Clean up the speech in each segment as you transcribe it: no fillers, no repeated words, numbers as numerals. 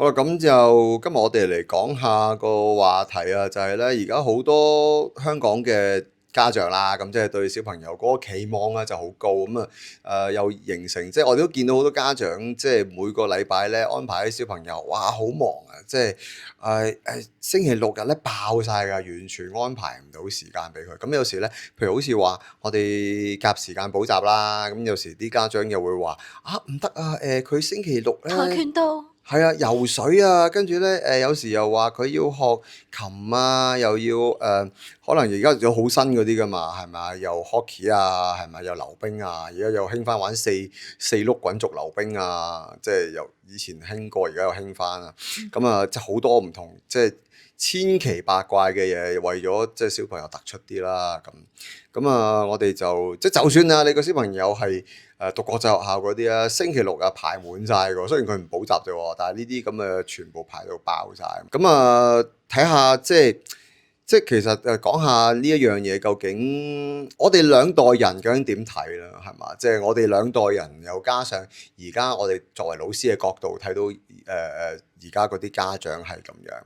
好啦，咁就今日我哋嚟講下個話題啊，就係咧而家好多香港嘅家長啦，咁即係對小朋友嗰個期望咧就好高，咁啊又形成即係我哋都見到好多家長即係每個禮拜咧安排啲小朋友，哇好忙啊！即係星期六日咧爆晒㗎，完全安排唔到時間俾佢。咁有時咧，譬如好似話我哋夾時間補習啦，咁有時啲家長又會話唔得啊，佢星期六咧。跆拳道係啊，游水啊，跟住咧有時又話佢要學琴啊，又要可能而家有好新嗰啲噶嘛，係咪啊？又 hockey 啊，係咪又溜冰啊？而家又興翻玩四碌滾軸溜冰啊，即係由以前興過，而家又興翻啊。咁啊，即係好多唔同，即係千奇百怪嘅嘢，為咗即係小朋友突出啲啦。咁啊，我哋就算啊，你個小朋友係讀國際學校嗰啲啊，星期六啊排滿晒㗎，雖然佢唔補習啫喎，但係呢啲咁嘅全部排到爆晒。咁啊，睇下即係其實講下呢一樣嘢，究竟我哋兩代人究竟點睇啦？係嘛？即係我哋兩代人又加上而家我哋作為老師嘅角度睇到而家嗰啲家長係咁樣。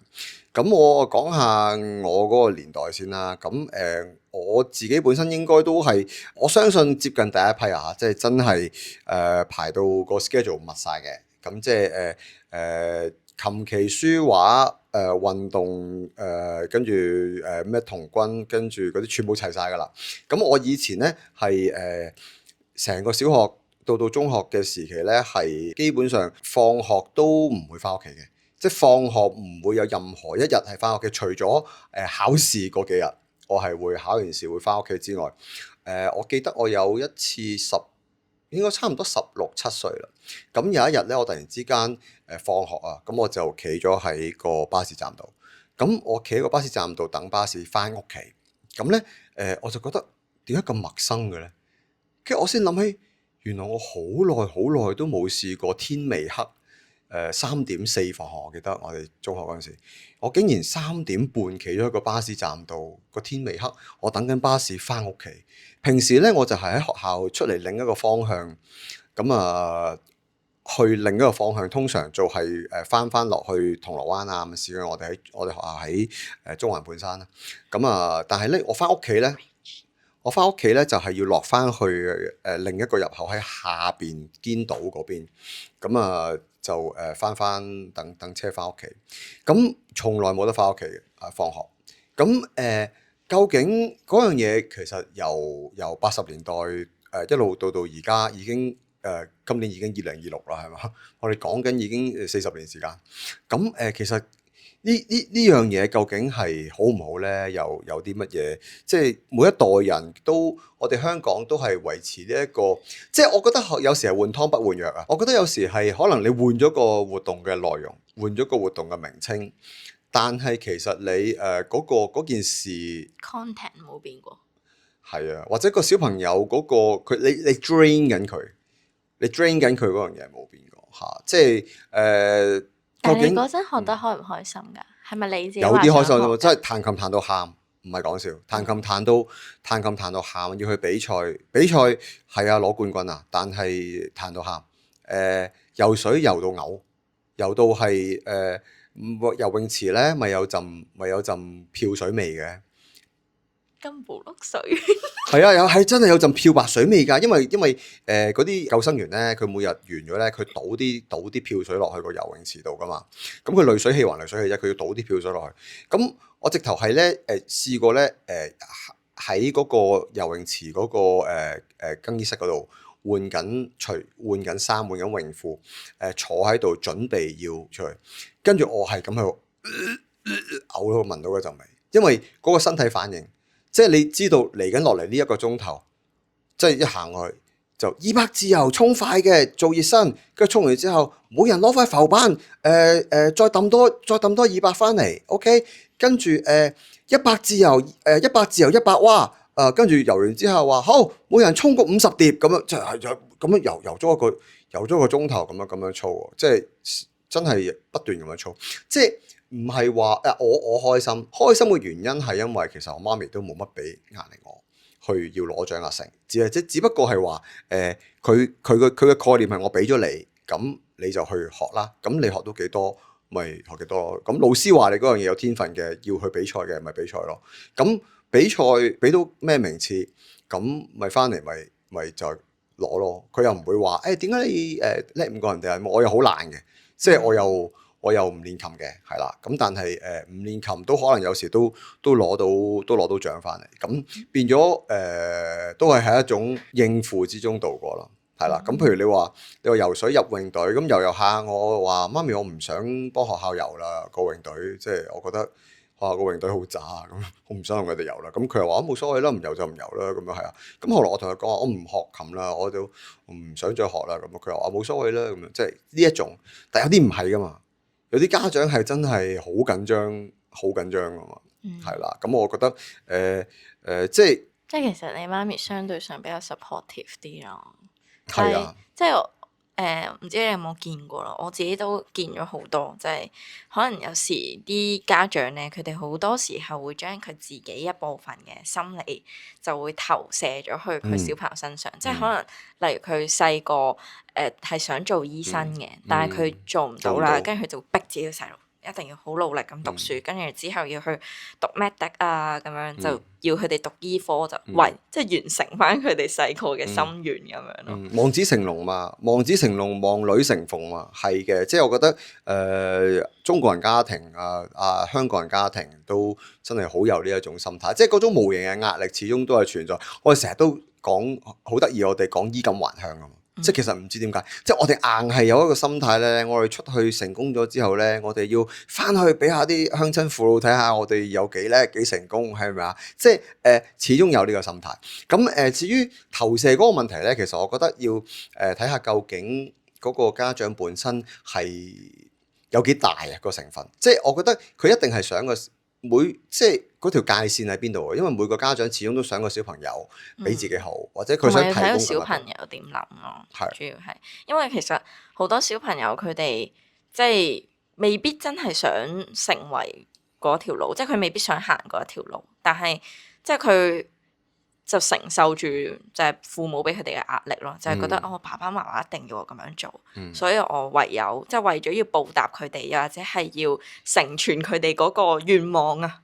咁我講下我嗰個年代先啦。咁我自己本身應該都係我相信接近第一批啊，即係真係排到個 schedule 密晒嘅。咁即係琴棋書畫運動跟住咩童軍，跟住嗰啲全部齊晒㗎啦。咁我以前咧係成個小學到中學嘅時期咧，係基本上放學都唔會翻屋企嘅。即係放學唔會有任何一日係翻屋企，除咗考試嗰幾日，我係會考完試會翻屋企之外，我記得我有一次應該差唔多16、17歲啦。咁有一日咧，我突然之間放學啊，咁我就企咗喺個巴士站度。咁我企喺個巴士站度等巴士翻屋企。咁咧我就覺得點解咁陌生嘅咧？跟住我先諗起，原來我好耐都冇試過天未黑。3:04放學，我記得我哋中學嗰陣時，我竟然3點半企咗喺個巴士站度，個天未黑，我等緊巴士翻屋企。平時咧我就係喺學校出嚟另一個方向，咁去另一個方向，通常就係翻落去銅鑼灣啊，咁試過我哋學校喺中環半山啦。咁但係咧我翻屋企咧。我翻屋企咧就係要落翻去另一個入口喺下邊堅道嗰邊，咁就翻等車翻屋企，咁從來冇得翻屋企嘅放學。咁究竟嗰樣嘢其實由80年代一路到而家已經今年已經2026啦，係嘛？我哋講緊已經40年時間。咁其實呢樣嘢究竟係好唔好咧？有啲乜嘢？即係每一代人都，我哋香港都係維持呢一個，即係我覺得有時係換湯不換藥啊。我覺得有時係可能你換咗個活動嘅內容，換咗個活動嘅名稱，但係其實你嗰件事 content 冇變過，係啊，或者個小朋友嗰個佢你 drain 緊佢，你 drain 緊佢嗰樣嘢冇變過嚇，即係但係你究竟嗰陣學得開唔開心㗎？係咪你自己有啲開心啫喎，話想學㗎？真係彈琴彈到喊，唔係講笑，彈琴彈到喊，要去比賽係啊攞冠軍啊，但係彈到喊，游水游到嘔，游到係游泳池咧咪有陣漂水味嘅。金寶綠水，係啊，係真係有陣漂白水味㗎，因為嗰啲救生員咧，佢每日完咗咧，佢倒啲漂水落去個游泳池度㗎嘛。咁佢濾水器還濾水器啫，佢要倒啲漂水落去。咁我直頭係咧試過咧喺嗰個游泳池嗰個更衣室嗰度換緊衫換緊泳褲坐喺度準備要出去，跟住我係咁喺度嘔到聞到嗰陣味，因為嗰個身體反應。即係你知道嚟緊落嚟呢一個鐘頭，即係一行去就200自由衝快嘅做熱身，跟住衝完之後，每人攞塊浮板，再抌多200翻嚟 ，OK， 跟住100自由100蛙，跟住游完之後話好，每人衝個50碟咁樣，就係咁樣游咗個鐘頭咁樣操喎，即係真係不斷咁樣操，即係。唔係話我開心嘅原因係因為其實我媽咪都冇乜俾壓力我去要攞獎成，只不過係話佢嘅概念係我俾咗你，咁你就去學啦，咁你學到幾多咪學幾多咯。咁老師話你嗰樣嘢有天分嘅，要去比賽嘅，咪比賽咯。咁比賽俾到咩名次，咁咪翻嚟咪就攞咯。佢又唔會話誒點解你叻唔過人哋啊？我又好懶嘅，即係我又唔練琴嘅，係啦。咁但係唔練琴都可能有時都攞到獎翻嚟。咁變咗都係喺一種應付之中度過咯。係啦，咁譬如你話游水入泳隊，咁游下，我話媽咪我唔想幫學校游啦個泳隊，即係我覺得學校個泳隊好渣咁，我唔想同佢哋游啦。咁佢又話冇所謂啦，唔游就唔游啦，咁樣係啊。咁後來我同佢講話，我唔學琴啦，我就唔想再學啦。咁佢又話冇所謂啦，咁樣即係呢一種。但有啲唔係噶嘛，有啲家長係真係好緊張，好緊張噶嘛，係啦。咁我覺得即係其實你媽咪相對上比較 supportive 啲咯。係啊，即係唔知你有冇見過咯？我自己都見咗好多，即係可能有時啲家長咧，佢哋好多時候會將佢自己一部分嘅心理就會投射咗去佢小朋友身上，即係可能例如佢細個係想做醫生嘅，但係佢做唔到啦，跟住佢就逼自己個細路一定要好努力咁讀書，跟住之後要去讀 medic 啊，咁樣就要佢哋讀醫科，就即係完成翻佢哋細個嘅心願咁樣咯。望子成龍嘛，望子成龍，望女成鳳嘛，係嘅。即係我覺得中國人家庭香港人家庭都真係好有呢一種心態，即係嗰種無形嘅壓力始終都係存在。我哋成日都講好得意，我哋講衣錦還鄉啊嘛。即係其實唔知點解，即係我哋硬係有一個心態咧，我哋出去成功咗之後咧，我哋要翻去俾下啲鄉親父老睇下我哋有幾叻幾成功，係咪啊？即係始終有呢個心態。咁至於投射嗰個問題咧，其實我覺得要睇下究竟嗰個家長本身係有幾大個成分。即係我覺得佢一定係想即係嗰條界線喺邊度啊？因為每個家長始終都想個小朋友比自己好，或者佢想提供睇個小朋友點諗咯。主要係因為其實好多小朋友佢哋即係未必真係想成為嗰條路，即係佢未必想行嗰一條路，但係即係佢就承受住就係父母俾佢哋嘅壓力咯，就係覺得我爸爸媽媽一定要我咁樣做，所以我唯有即係為咗要報答佢哋，又或者係要成全佢哋嗰個願望啊，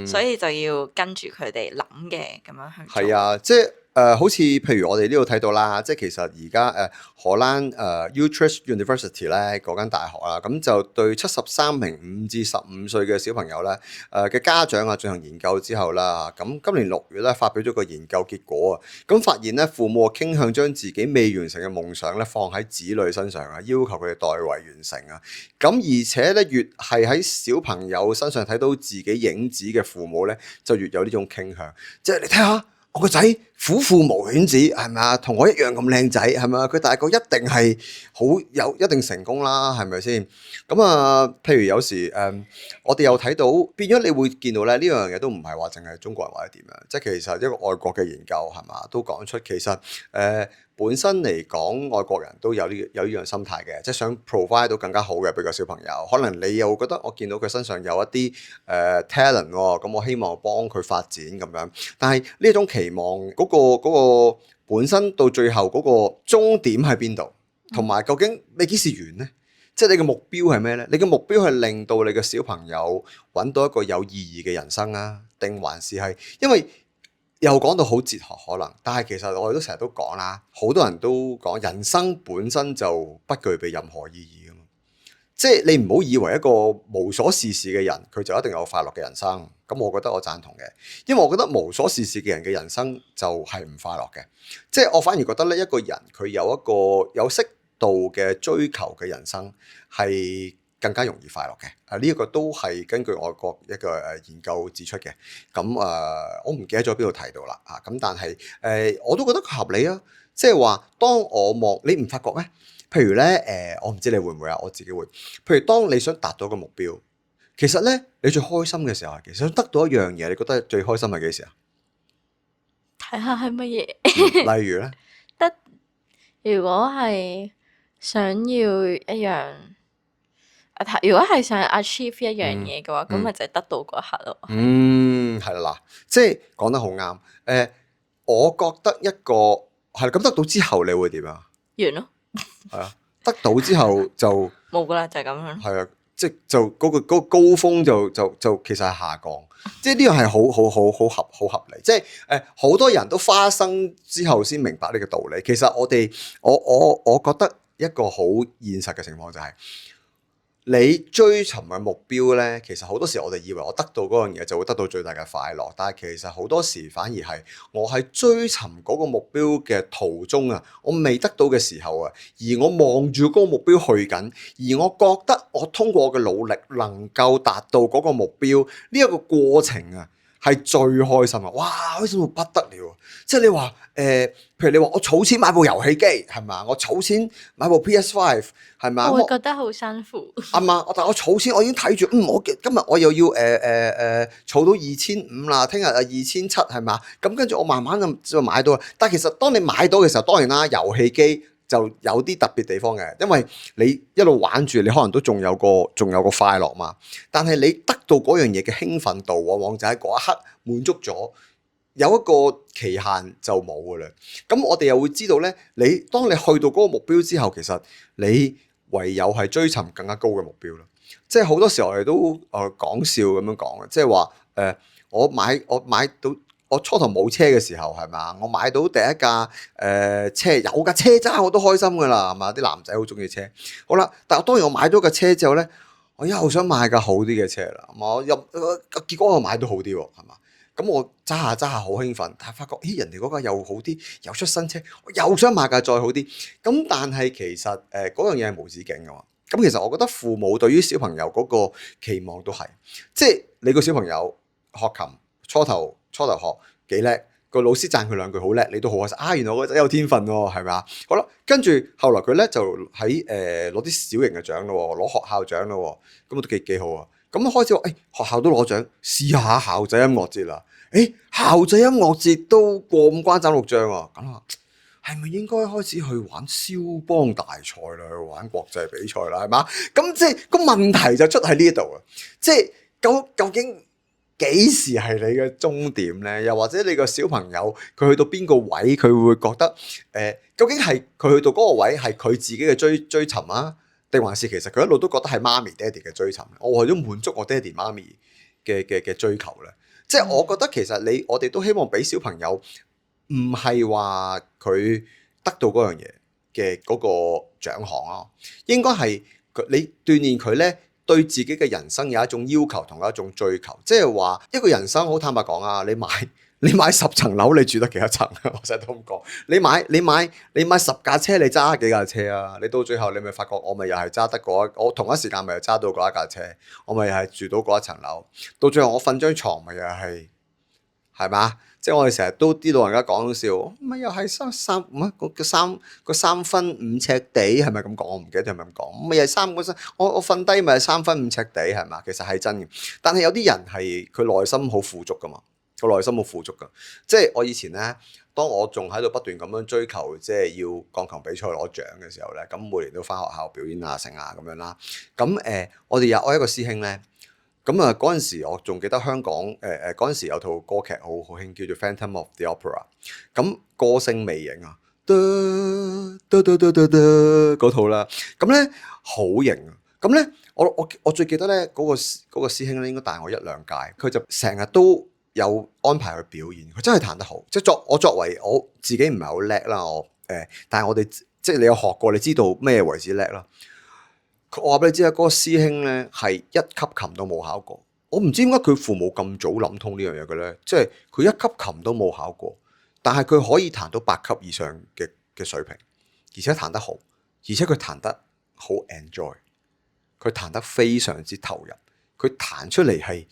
所以就要跟住佢哋諗嘅咁樣去做。係啊，即係好似譬如我哋呢度睇到啦，即係其實而家荷蘭Utrecht University 咧嗰間大學啦，咁就對73名5至15歲嘅小朋友咧嘅家長啊進行研究之後啦，咁今年6月咧發表咗個研究結果啊，咁發現咧父母傾向將自己未完成嘅夢想咧放喺子女身上啊，要求佢哋代為完成啊，咁而且咧越係喺小朋友身上睇到自己影子嘅父母咧，就越有呢種傾向，即係你睇下。我個仔虎父無犬子係咪啊？同我一樣咁靚仔係咪啊？佢大個一定係一定成功啦，係咪先？咁譬如有時我哋又睇到變咗，你會見到咧呢樣嘢都唔係話淨係中國人或者點樣，即係其實一個外國嘅研究係嘛，都講出其實本身嚟講，外國人都有呢樣心態嘅，即係想 provide 到更加好嘅俾個小朋友。可能你又覺得我見到佢身上有一啲talent 喎，咁我希望幫佢發展咁樣。但係呢一種期望嗰個本身到最後嗰個終點喺邊度，同埋究竟你幾時完呢？即係你嘅目標係咩呢？你嘅目標係令到你嘅小朋友揾到一個有意義嘅人生啊，定還是係因為？又講到好哲學可能，但係其實我哋都成日都講啦，好多人都講人生本身就不具備任何意義㗎嘛。即係你唔好以為一個無所事事嘅人，佢就一定有快樂嘅人生。咁我覺得我贊同嘅，因為我覺得無所事事嘅人嘅人生就係唔快樂嘅。即係我反而覺得咧，一個人佢有一個有適度嘅追求嘅人生係更加容易快樂嘅，呢一個都係根據外國一個研究指出嘅。咁我唔記得咗邊度提到啦，咁但係我都覺得合理啊。即係話，當我望你唔發覺咩？譬如咧我唔知你會唔會啊，我自己會。譬如當你想達到一個目標，其實咧你最開心嘅時候係其實想得到一樣嘢，你覺得最開心係幾時啊？睇下係乜嘢？例如咧，如果係想要一樣。如果係想 achieve 一樣嘢嘅話，咁咪就係得到嗰一刻咯。係啦，即係講得好啱。我覺得一個係咁得到之後，你會點啊？完咯。係啊，得到之後就冇噶啦，就係咁樣。係啊，即係就嗰個高峰就其實係下降，即係呢樣係好合理。即係好多人都花生之後先明白呢個道理。其實我覺得一個好現實嘅情況就係、你追尋嘅目標咧，其實好多時我哋以為我得到嗰樣嘢就會得到最大嘅快樂，但係其實好多時反而係我喺追尋嗰個目標嘅途中啊，我未得到嘅時候啊，而我望住嗰個目標去緊，而我覺得我通過我嘅努力能夠達到嗰個目標，呢一個過程啊係最開心啊！哇，開心到不得了！即係你話譬如你話我儲錢買部遊戲機係嘛，我儲錢買部 PS5 係嘛，我會覺得好辛苦。啱啊！但我儲錢，我已經睇住，我今日我又要儲到2500啦，聽日2700係嘛？咁跟住我慢慢就買到啦。但係其實當你買到嘅時候，當然啦，遊戲機就有啲特別地方嘅，因為你一路玩住，你可能都仲有個快樂嘛。但係你得到嗰樣嘢嘅興奮度，往往就喺嗰一刻滿足咗，有一個期限就冇噶啦。咁我哋又會知道咧，當你去到嗰個目標之後，其實你唯有係追尋更加高嘅目標咯。即係好多時候我哋都講笑咁樣講嘅，即係話我買到我初頭冇車嘅時候係嘛，我買到第一架車，有架車揸我都開心噶啦，係嘛？啲男仔好中意車。好啦，但係當然我買咗架車之後咧，我又想買架好啲嘅車啦，我結果我買到好啲喎，係嘛？咁我揸下好興奮，但係發覺咦，人哋嗰架又好啲，又出新車，我又想買架再好啲。咁但係其實嗰樣嘢係無止境嘅嘛。咁其實我覺得父母對於小朋友嗰個期望都係，即係你個小朋友學琴初頭學幾叻，個老師讚佢兩句好叻，你都好開心啊！原來我個仔有天分喎，係咪啊？好啦，跟住後來佢咧就喺攞啲小型嘅獎咯，攞學校獎咯，咁都幾好啊！咁開始話學校都攞獎，試下校際音樂節啦。校際音樂節都過五關斬六將啊！咁啊，係咪應該開始去玩肖邦大賽啦？去玩國際比賽啦，係嘛？咁即係個問題就出喺呢度啊！即係究竟幾時係你嘅終點咧？又或者你個小朋友佢去到邊個位，佢會覺得究竟係佢去到嗰個位係佢自己嘅追尋啊？定還是其實佢一路都覺得係媽咪爹哋嘅追尋？我為咗滿足我爹哋媽咪嘅追求咧。即係我覺得其實我哋都希望俾小朋友唔係話佢得到嗰樣嘢嘅嗰個獎項咯，應該係你鍛鍊佢咧對自己嘅人生有一種要求同一種追求。即係話一個人生好坦白講啊，你買10層樓，你住得幾多層啊？我成日都咁講。你買10架車，你揸幾架車啊？你到最後你咪發覺我咪又係揸得我同一時間咪又揸到嗰一架車，我咪又係住到嗰一層樓。到最後我瞓張床咪又係嘛？即係我哋成日都啲老人家講笑，咪又係三分5尺地係咪咁講？我唔記得係咪咁講。咪又係我瞓低咪係3分5尺地係嘛？其實係真嘅。但係有啲人係佢內心好富足噶嘛。個內心好富足㗎，即係我以前咧，當我仲喺度不斷咁樣追求，即係要鋼琴比賽攞獎嘅時候咧，咁每年都返學校表演啊、成啊咁樣啦。咁我有一個師兄咧，咁啊嗰陣時我仲記得香港嗰陣時有套歌劇好興，叫做《Phantom of the Opera》。咁歌聲魅影啊，嗰套啦，咁咧好型啊！咁咧我最記得咧嗰個師兄咧應該大我1-2屆，佢就成日都有安排去表演，佢真係彈得好。即係我作為我自己唔係好叻啦，但係我哋即係你有學過，你知道咩為之叻啦。我話俾你知啊，嗰個師兄咧係一級琴都冇考過。我唔知點解佢父母咁早諗通呢樣嘢嘅咧，即係佢一級琴都冇考過，但係佢可以彈到8級以上嘅水平，而且彈得好，而且佢彈得好 enjoy， 佢彈得非常之投入，佢彈出嚟係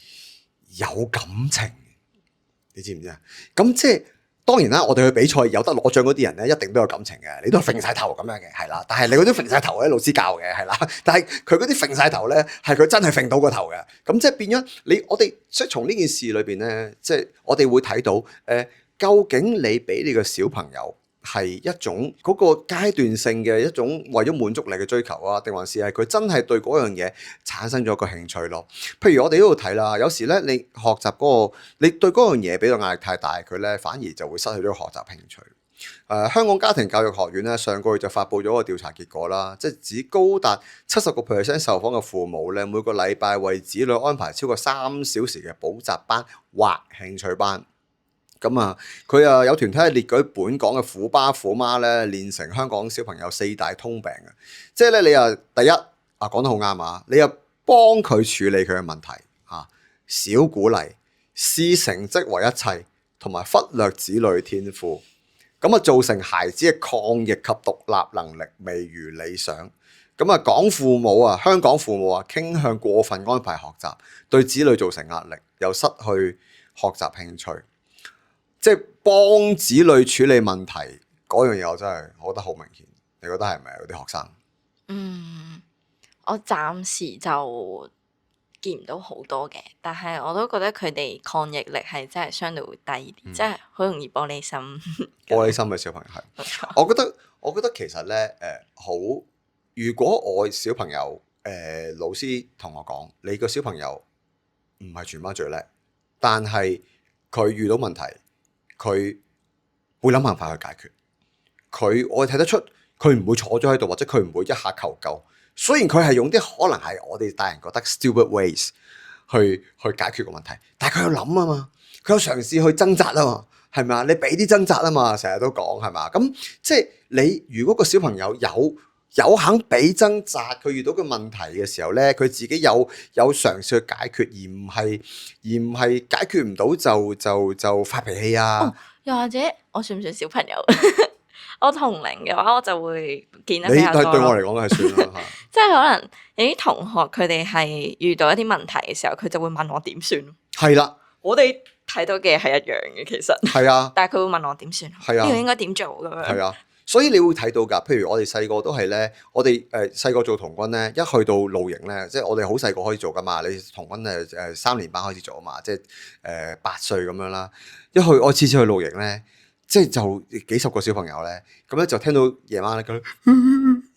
有感情。你知唔知啊？咁即係當然啦，我哋去比賽有得攞獎嗰啲人咧，一定都有感情嘅，你都係揈晒頭咁樣嘅，係啦。但係你嗰啲揈晒頭咧，老師教嘅係啦。但係佢嗰啲揈晒頭咧，係佢真係揈到個頭嘅。咁即係變咗我哋即係從呢件事裏邊咧，即係我哋會睇到究竟你俾你個小朋友係一種嗰個階段性嘅一種為咗滿足你嘅追求啊，定還是係佢真係對嗰樣嘢產生咗個興趣咯？譬如我哋呢度睇啦，有時咧你學習嗰個，你對嗰樣嘢俾到壓力太大，佢咧反而就會失去咗學習興趣。香港家庭教育學院咧上個月就發布咗個調查結果啦，即係指高達70%受訪嘅父母咧，每個禮拜為子女安排超過3小時嘅補習班或興趣班。咁啊，佢有團體係列舉本港嘅虎爸虎媽咧，練成香港小朋友4大通病嘅，即係咧你又第一講得好啱啊，你又幫佢處理佢嘅問題少鼓勵，視成績為一切，同埋忽略子女天賦，咁啊造成孩子嘅抗逆及獨立能力未如理想。咁啊，香港父母傾向過分安排學習，對子女造成壓力，又失去學習興趣。即係幫子女處理問題嗰樣嘢，我覺得好明顯。你覺得係咪有啲學生？我暫時就見唔到好多嘅，但係我都覺得佢哋抗逆力係真係相對會低啲，即係好容易玻璃心。玻璃心嘅小朋友係，我覺得其實咧好。如果我小朋友老師同我講，你個小朋友唔係全班最叻，但係佢遇到問題，佢會諗辦法去解決。我哋睇得出佢唔會坐咗喺度，或者佢唔會一下求救。雖然佢係用啲可能係我哋大人覺得 stupid ways 去解決個問題，但係佢有諗啊嘛，佢有嘗試去掙扎啊嘛，係咪啊？你俾啲掙扎啊嘛，成日都講係嘛？咁即係你如果個小朋友有肯俾掙扎，佢遇到個問題嘅時候咧，佢自己有嘗試去解決，而唔係解決唔到就發脾氣啊。又或者我算唔算小朋友？我同齡嘅話，我就會見得比較多。對我嚟講係算啦。即係可能有啲同學佢哋係遇到一啲問題嘅時候，佢就會問我點算。係啦，我哋睇到嘅係一樣嘅，其實係啊。但係佢會問我點算，呢個應該點做咁樣。係啊。所以你會睇到㗎，譬如我哋細個都係咧，我哋細個做童軍咧，一去到露營咧，即係我哋好細個可以做㗎嘛。你童軍3年班開始做啊嘛，即係8歲咁樣啦。我次次去露營咧，即係就幾十個小朋友咧，咁咧就聽到夜晚咧咁，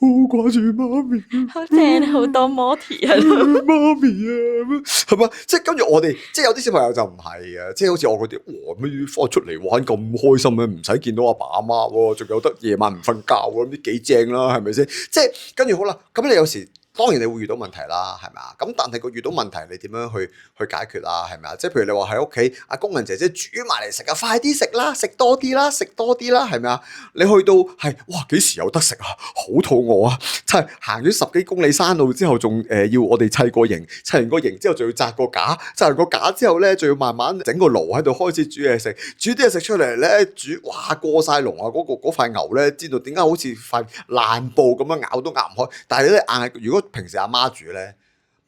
好掛住媽咪，好正，好多 Morty 啊，媽咪啊，係嘛？即係跟住我哋，即係有啲小朋友就唔係嘅，即係好似我嗰啲，哇咩放出嚟玩咁開心嘅，唔使見到阿爸阿媽喎，仲有得夜晚唔瞓覺喎，咁幾正啦，係咪先？即係跟住好啦，咁你有時。當然你會遇到問題啦，係咪啊？咁但係個遇到問題，你點樣去解決啊？係咪啊？即係譬如你話喺屋企，阿工人姐姐煮埋嚟食啊，快啲食啦，食多啲啦，食多啲啦，係咪啊？你去到係哇，幾時有得食啊？好肚餓啊！即係行咗10幾公里山路之後，仲要我哋砌個營，砌完個營之後，仲要紮個架，紮完個架之後咧，仲要慢慢整個爐喺度開始煮嘢食，煮啲嘢食出嚟咧，哇過晒籠啊！嗰塊牛咧，知道點解好似塊爛布咁樣咬都咬唔開，但係咧硬係如果平時阿媽煮咧，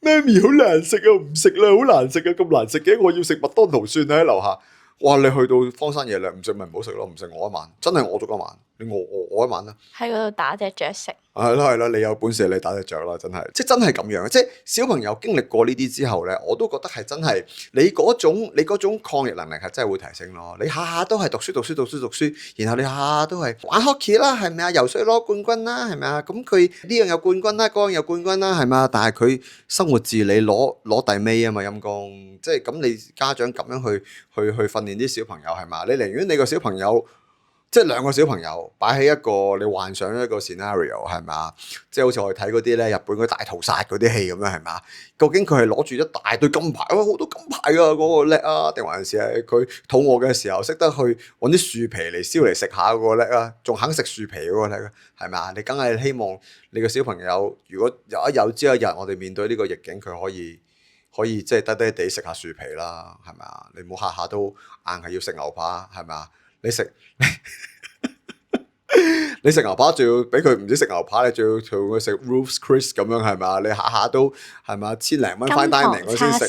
媽咪好難食啊，唔食啦，好難食啊，咁難食嘅，我要食麥當勞算啦喺樓下。哇！你去到荒山野嶺唔食咪唔好食咯，唔食我一晚，真係我足一晚，你我一晚啦。喺嗰度打隻雀食。係啦，你有本事你打隻雀啦，真係，即係真係咁樣。即係小朋友經歷過呢啲之後咧，我都覺得係真係你嗰種抗逆能力係真係會提升咯。你下下都係讀書，然後你下下都係玩 hockey 啦，係咪啊？游水攞冠軍啦，係咪啊？咁佢呢樣有冠軍啦，嗰樣有冠軍啦，係咪啊？但係佢生活自理攞第尾啊嘛，陰公。即係咁，你家長咁樣去訓練啲小朋友係嘛？你寧願你個小朋友。即係2個小朋友擺喺一個你幻想一個 scenario 係咪啊？即係好似我哋睇嗰啲咧日本嗰啲大屠殺嗰啲戲咁樣係咪啊？究竟佢係攞住一大堆金牌，好多金牌啊嗰個叻啊，定還是係佢肚餓嘅時候識得去揾啲樹皮嚟燒嚟食下嗰個叻啊？仲肯食樹皮嗰個叻啊？係咪啊？你梗係希望你個小朋友如果有朝一日我哋面對呢個逆境，佢可以即係低低地食下樹皮啦，係咪啊？你唔好下下都硬係要食牛扒，係咪啊？你食牛扒，仲要俾佢唔止食牛扒，你仲要同佢食 Ruth's Chris 咁樣係嘛？你下下都係嘛？1,000零蚊 fine dining 我先食，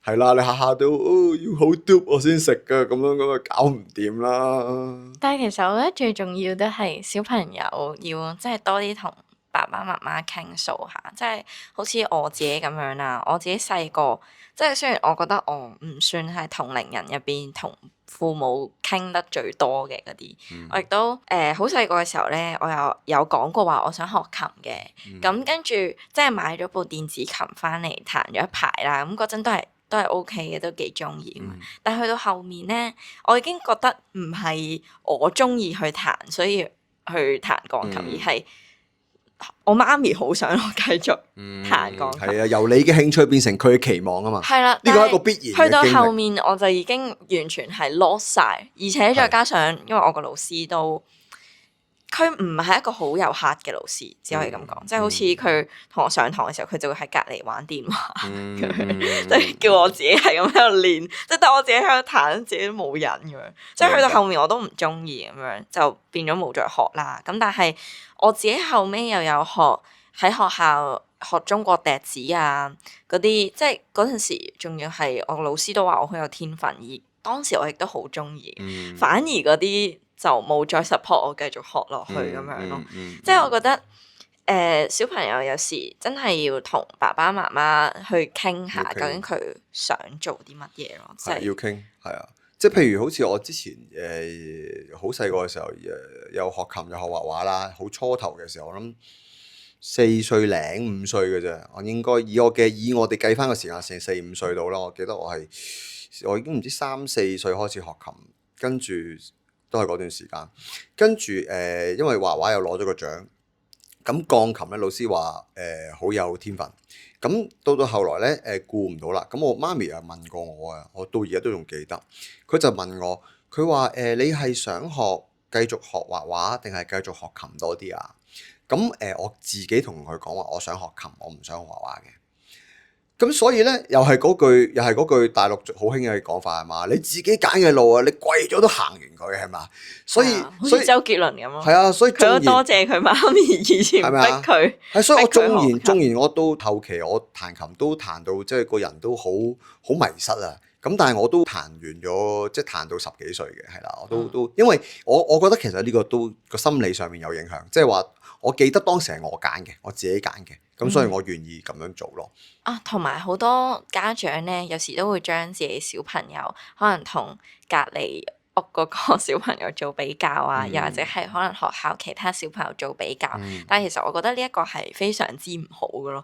係啦，你下下都要好 do 我先食噶，咁樣搞唔掂啦。但係其實我覺得最重要都係小朋友要即係多啲同爸爸媽媽傾訴下，即係好似我自己咁樣啦。我自己細個，即係雖然我覺得我唔算係同齡人入邊同父母傾得最多嘅嗰啲，我亦都好細個嘅時候咧，我有講過話我想學琴嘅，咁跟住即係買咗部電子琴翻嚟彈咗一排啦，咁嗰陣都係都係 OK 嘅，都幾中意。但係去到後面咧，我已經覺得唔係我中意去彈，所以去彈鋼琴，而係我媽咪好想我繼續彈鋼琴。係啊，由你嘅興趣變成佢嘅期望啊嘛。係啦，呢個係一個必然嘅經歷。去到後面我就已經完全係 lost 晒，而且再加上因為我個老師都。佢唔係一個好有 heart 嘅老師，只可以咁講，即係好似佢同我上堂嘅時候，佢就會喺隔離玩電話咁樣，即係叫我自己係咁喺度練，即係得我自己喺度彈，自己都冇癮咁樣。即係去到後面我都唔中意咁樣，就變咗冇再學啦。咁但係我自己後尾又有喺學校學中國笛子啊嗰啲，即係嗰陣時仲要係我老師都話我好有天分，而當時我亦都好中意，反而嗰啲就冇再 support 我繼續學落去咁樣咯。即係我覺得小朋友有時真係要同爸爸媽媽去傾下，究竟佢想做啲乜嘢咯。即係要傾，係啊。即係譬如好似我之前好細個嘅時候有學琴又學畫畫啦，好初頭嘅時候，我諗4歲零5歲嘅啫。我應該以我哋計翻個時間線4、5歲到啦。我記得我已經唔知3、4歲開始學琴，跟住都係嗰段時間。跟住因為畫畫又攞咗個獎，咁鋼琴咧老師話好有天分。咁到後來咧顧唔到啦。咁我媽咪又問過我啊，我到而家都仲記得。佢就問我，佢話你係想繼續學畫畫定係繼續學琴多啲啊？咁我自己同佢講話，我想學琴，我唔想學畫畫嘅。咁所以咧，又係嗰句大陸好興嘅講法係嘛？你自己揀嘅路啊，你跪咗都行完佢係嘛？所以好似周杰倫咁咯。係啊，所以佢都多謝佢媽咪以前逼佢。係，所以我縱然我到後期我彈琴都彈到即係個人都好迷失啊。咁但係我都彈完咗，即係彈到10幾歲嘅係啦。我都因為我覺得其實呢個都個心理上面有影響，即係話我記得當時係我揀嘅，我自己揀嘅。咁所以我願意咁樣做咯。同埋好多家長咧，有時都會將自己小朋友可能同隔離屋嗰個小朋友做比較啊，又或者係可能學校其他小朋友做比較。但係其實我覺得呢一個係非常之唔好嘅咯。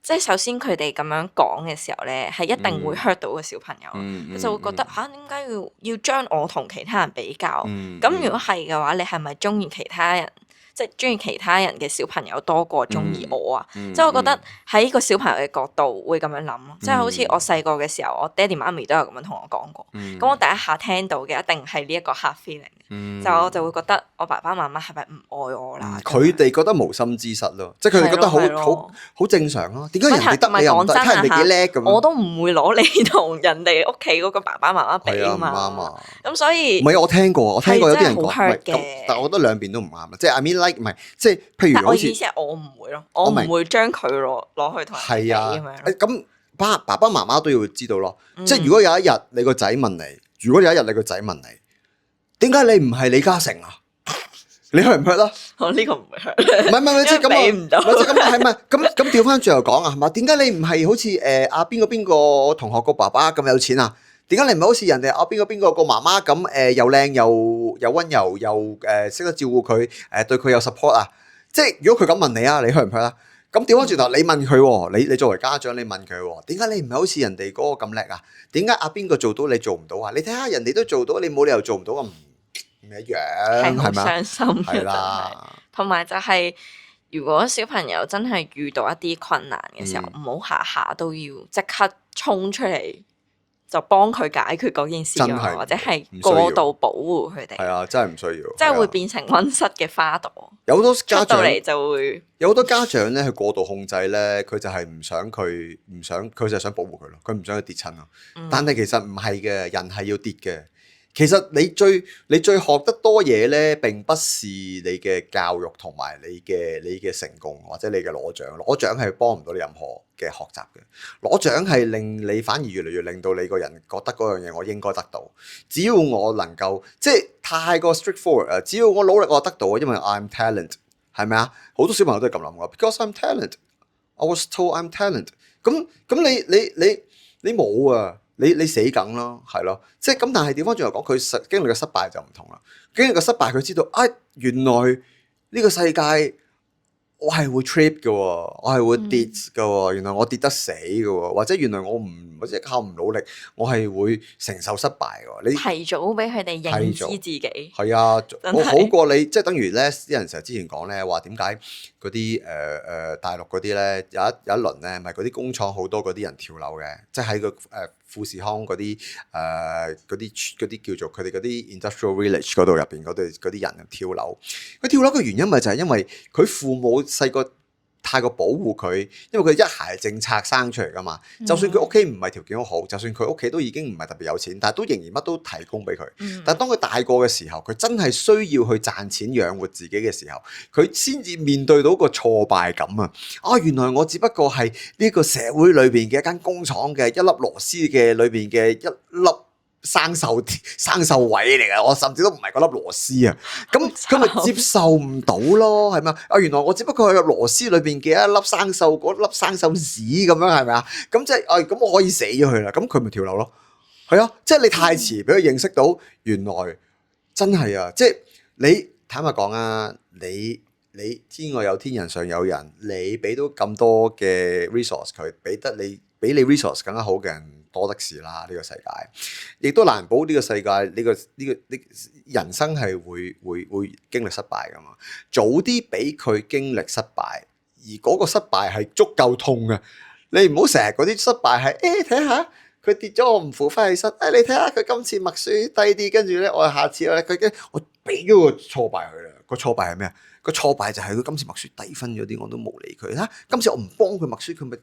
即係首先佢哋咁樣講嘅時候咧，係一定會 hurt 到個小朋友。佢就會覺得點解要將我同其他人比較？咁如果係嘅話，你係咪中意其他人？即係中意其他人嘅小朋友多過中意我啊！即係我覺得喺個小朋友嘅角度會咁樣諗咯。即係好似我細個嘅時候，我爹哋媽咪都有咁樣同我講過。咁我第一下聽到嘅一定係呢一個 hard feeling。我就會覺得我爸爸媽媽係咪唔愛我啦？佢哋覺得無心之失咯，即係佢哋覺得好正常咯。點解人哋得你又唔得？睇人哋幾叻咁。我都唔會攞你同人哋屋企嗰個爸爸媽媽比啊嘛。唔啱啊！咁所以唔係我聽過有啲人講，但係我覺得兩邊都唔啱。即係 I mean like 唔係即係譬如好似，我意思係我唔會咯，我唔會將佢攞去同人比咁樣。咁爸爸媽媽都要知道咯。即係如果有一日你個仔問你，點解你唔係李嘉誠啊？你 hurt 唔 hurt 啦？我呢個唔會 hurt。唔係即係咁比唔到。咁調翻轉又講啊，係嘛？點解你唔係好似阿邊個同學個爸爸咁有錢啊？點解你唔係好似人哋邊個個媽媽咁又靚又溫柔又識得照顧佢對佢有 support 啊？即係如果佢咁問你啊，你 hurt 唔 hurt 啦？咁調翻轉頭你問佢喎，你作為家長你問佢喎，點解你唔係好似人哋嗰個咁叻啊？點解邊個做到你做唔到啊？你睇下人哋都做到，你冇理由做唔到啊？唔一樣係咪？好傷心嘅係啦，同埋就係如果小朋友真係遇到一啲困難嘅時候，唔好下下都要即刻衝出嚟就幫佢解決嗰件事，或者係過度保護佢哋。係啊，真係唔需要。即係會變成溫室嘅花朵。有好多家長嚟就會有好多家長咧，佢過度控制咧，佢就係佢就係想保護佢咯，佢唔想佢跌親咯。但係其實唔係嘅，人係要跌嘅。其實你最學得多嘢咧，並不是你嘅教育同埋你嘅成功或者你嘅攞獎係幫唔到你任何嘅學習嘅。攞獎係令你反而越嚟越令到你個人覺得嗰樣嘢我應該得到。只要我能夠即係太過 straightforward 啊，只要我努力我得到，因為 I'm talent 係咪啊？好多小朋友都係咁諗嘅 ，because I'm talent， I was told I'm talent。咁你冇啊？你死梗咯，係咯，即係咁。但係調翻轉嚟講，佢經歷嘅失敗就唔同啦。經歷嘅失敗，佢知道原來呢個世界我係會 trip 嘅，我係會跌嘅。原來我跌得死嘅，或者原來我唔或者靠唔努力，我係會承受失敗㗎。你提早俾佢哋認知自己。係啊，真係好過你，即係等於咧，啲人成日之前講咧話點解嗰啲大陸嗰啲咧有一輪咧，咪嗰啲工廠好多嗰啲人跳樓嘅，即係喺個富士康嗰啲叫做佢哋嗰啲 industrial village 嗰度入邊嗰啲人跳樓。佢跳樓嘅原因咪就係因為佢父母細個太過保護佢，因為佢一孩政策生出嚟噶嘛。就算佢屋企唔係條件好好，就算佢屋企都已經唔係特別有錢，但係都仍然乜都提供俾佢。但係當佢大個嘅時候，佢真係需要去賺錢養活自己嘅時候，佢先至面對到個挫敗感啊！原來我只不過係呢個社會裏邊嘅一間工廠嘅一粒螺絲嘅裏邊嘅一粒生鏽位嚟嘅，我甚至都唔係嗰粒螺絲啊！咁佢咪接受唔到咯，係咪啊？原來我只不過係螺絲裏邊嘅一粒生鏽，嗰粒生鏽屎咁樣，係咪啊？咁即係咁我可以死咗佢啦，咁佢咪跳樓咯？係啊，即係你太遲俾佢認識到，原來真係啊！即係你坦白講啊，你天外有天，人上有人，你俾到咁多嘅 resource 佢，比你 resource 更加好嘅人多的是啦，呢個世界，亦都難保呢個世界呢個人生係會經歷失敗噶嘛。早啲俾佢經歷失敗，而嗰個失敗係足夠痛嘅。你唔好成日嗰啲失敗係睇下佢跌咗我唔扶翻起身，你睇下佢今次默書低啲，跟住咧我下次咧我俾咗個挫敗佢啦。個挫敗係咩啊？個挫敗就係佢今次默書低分咗啲，我都冇理佢啦。今次我唔幫佢默書，佢咪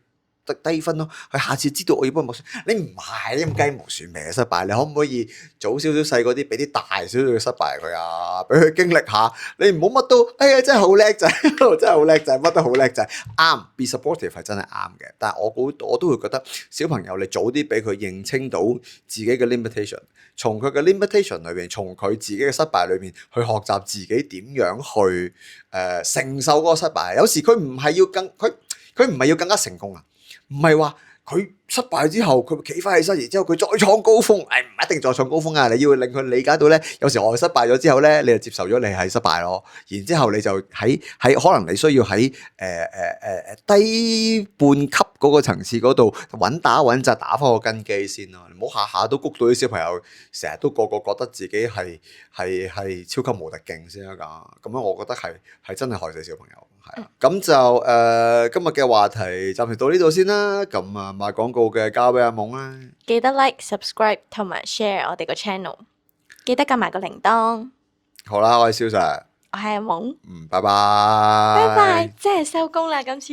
低分咯，佢下次知道我要幫佢默書。你唔係咁雞毛蒜皮嘅失敗，你可唔可以早少少細嗰啲俾啲大少少嘅失敗佢啊？俾佢經歷下，你唔好乜都真係好叻仔，真係好叻仔，乜都好叻仔。啱，be supportive 係真係啱嘅，但係我都會覺得小朋友你早啲俾佢認清到自己嘅 limitation， 從佢嘅 limitation 裏邊，從佢自己嘅失敗裏邊去學習自己點樣去承受嗰個失敗。有時佢唔係要更加成功啊！唔係話佢失敗之後佢企翻起身，然之後佢再創高峰，唔一定再創高峰啊！你要令佢理解到咧，有時我失敗咗之後咧，你就接受咗你係失敗咯。然之後你就喺可能你需要喺低半級嗰個層次嗰度穩打穩紮打翻個根基先咯。唔好下下都谷到啲小朋友成日都個個覺得自己係超級無敵勁先得㗎。咁樣我覺得係真係害死小朋友。係啊，咁就今日嘅話題暫時到呢度先啦。咁啊賣廣告嘅交俾阿懵啦。記得 like、subscribe 同埋 share 我哋個 channel，記得撳埋個鈴鐺。好啦，我係蕭 Sir，我係阿懵。拜拜。拜拜，即係收工啦今次。